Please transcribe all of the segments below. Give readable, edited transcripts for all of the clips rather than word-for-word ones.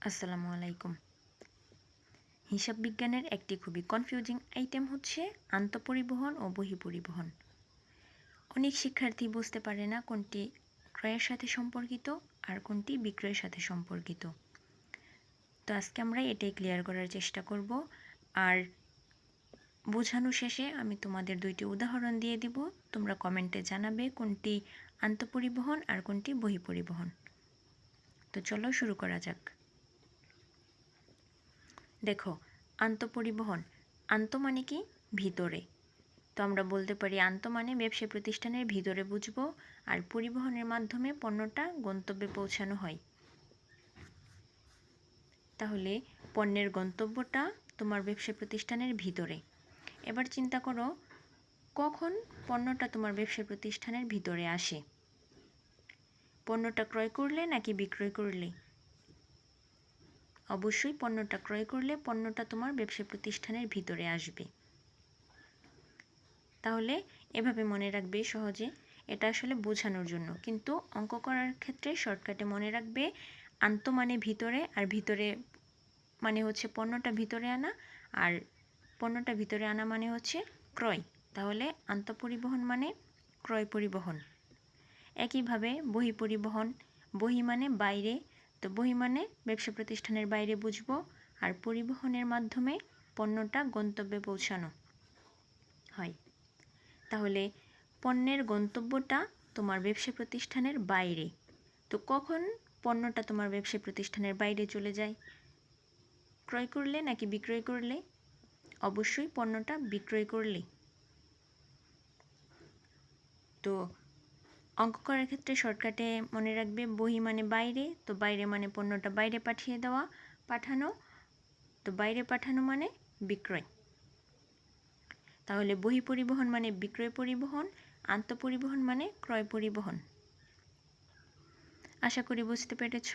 আসসালামু আলাইকুম। হিসাব বিজ্ঞানের একটি খুবই কনফিউজিং আইটেম হচ্ছে আন্তঃপরিবহন ও বহিঃপরিবহন। অনেক শিক্ষার্থী বুঝতে পারে না কোনটি ক্রয়ের সাথে সম্পর্কিত আর কোনটি বিক্রয়ের সাথে সম্পর্কিত। তো আজকে আমরা এটাই ক্লিয়ার করার চেষ্টা করব। আর বোঝানো শেষে আমি তোমাদের দুইটি উদাহরণ দিয়ে দিব। তোমরা কমেন্টে জানাবে কোনটি আন্তঃপরিবহন আর কোনটি বহিঃপরিবহন। তো চলো শুরু করা যাক। দেখো, আন্তঃপরিবহন, আন্ত মানে কি? ভিতরে। তো আমরা বলতে পারি আন্ত মানে ব্যবসা প্রতিষ্ঠানের ভিতরে বুঝবো, আর পরিবহনের মাধ্যমে পণ্যটা গন্তব্যে পৌঁছানো হয়। তাহলে পণ্যের গন্তব্যটা তোমার ব্যবসা প্রতিষ্ঠানের ভিতরে। এবার চিন্তা করো, কখন পণ্যটা তোমার ব্যবসা প্রতিষ্ঠানের ভিতরে আসে? পণ্যটা ক্রয় করলে নাকি বিক্রয় করলে? অবশ্যই পণ্যটা ক্রয় করলে পণ্যটা তোমার ব্যবসা প্রতিষ্ঠানের ভিতরে আসবে। তাহলে এভাবে মনে রাখবে সহজে, এটা আসলে বোঝানোর জন্য। কিন্তু অঙ্ক করার ক্ষেত্রে শর্টকাটে মনে রাখবে আন্ত মানে ভিতরে, আর ভিতরে মানে হচ্ছে পণ্যটা ভিতরে আনা, আর পণ্যটা ভিতরে আনা মানে হচ্ছে ক্রয়। তাহলে আন্তঃপরিবহন মানে ক্রয় পরিবহন। একইভাবে বহিঃপরিবহন, বহি মানে বাইরে, তো বহি মানে ব্যবসা প্রতিষ্ঠানের বাইরে বুঝবো, আর পরিবহনের মাধ্যমে পণ্যটা গন্তব্যে পৌঁছানো হয়। তাহলে পণ্যের গন্তব্যটা তোমার ব্যবসা প্রতিষ্ঠানের বাইরে। তো কখন পণ্যটা তোমার ব্যবসা প্রতিষ্ঠানের বাইরে চলে যায়? ক্রয় করলে নাকি বিক্রয় করলে? অবশ্যই পণ্যটা বিক্রয় করলে। তো অঙ্ক করার ক্ষেত্রে শর্টকাটে মনে রাখবে বহি মানে বাইরে, তো বাইরে মানে পণ্যটা বাইরে পাঠিয়ে দেওয়া, পাঠানো, তো বাইরে পাঠানো মানে বিক্রয়। তাহলে বহিঃপরিবহন মানে বিক্রয় পরিবহন, আন্তঃপরিবহন মানে ক্রয় পরিবহন। আশা করি বুঝতে পেরেছ।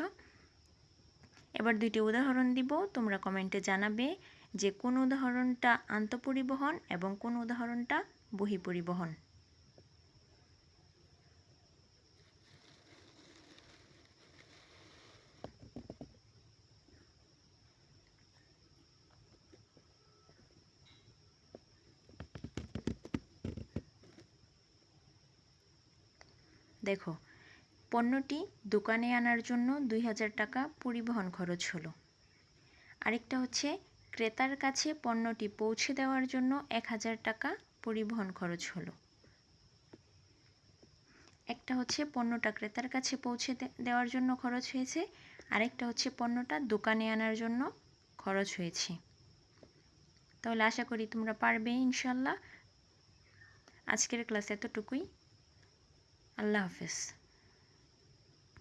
এবার দুইটি উদাহরণ দিব, তোমরা কমেন্টে জানাবে যে কোন উদাহরণটা আন্তঃপরিবহন এবং কোন উদাহরণটা বহিঃপরিবহন। দেখো, পণ্যটি দোকানে আনার জন্য 2000 টাকা পরিবহন খরচ হলো। আরেকটা হচ্ছে ক্রেতার কাছে পণ্যটি পৌঁছে দেওয়ার জন্য 1000 টাকা পরিবহন খরচ হলো। একটা হচ্ছে পণ্যটা ক্রেতার কাছে পৌঁছে দেওয়ার জন্য খরচ হয়েছে, আরেকটা হচ্ছে পণ্যটা দোকানে আনার জন্য খরচ হয়েছে। তাহলে আশা করি তোমরা পারবে ইনশাল্লাহ। আজকের ক্লাস এতটুকুই। আল্লাহ হাফেজ।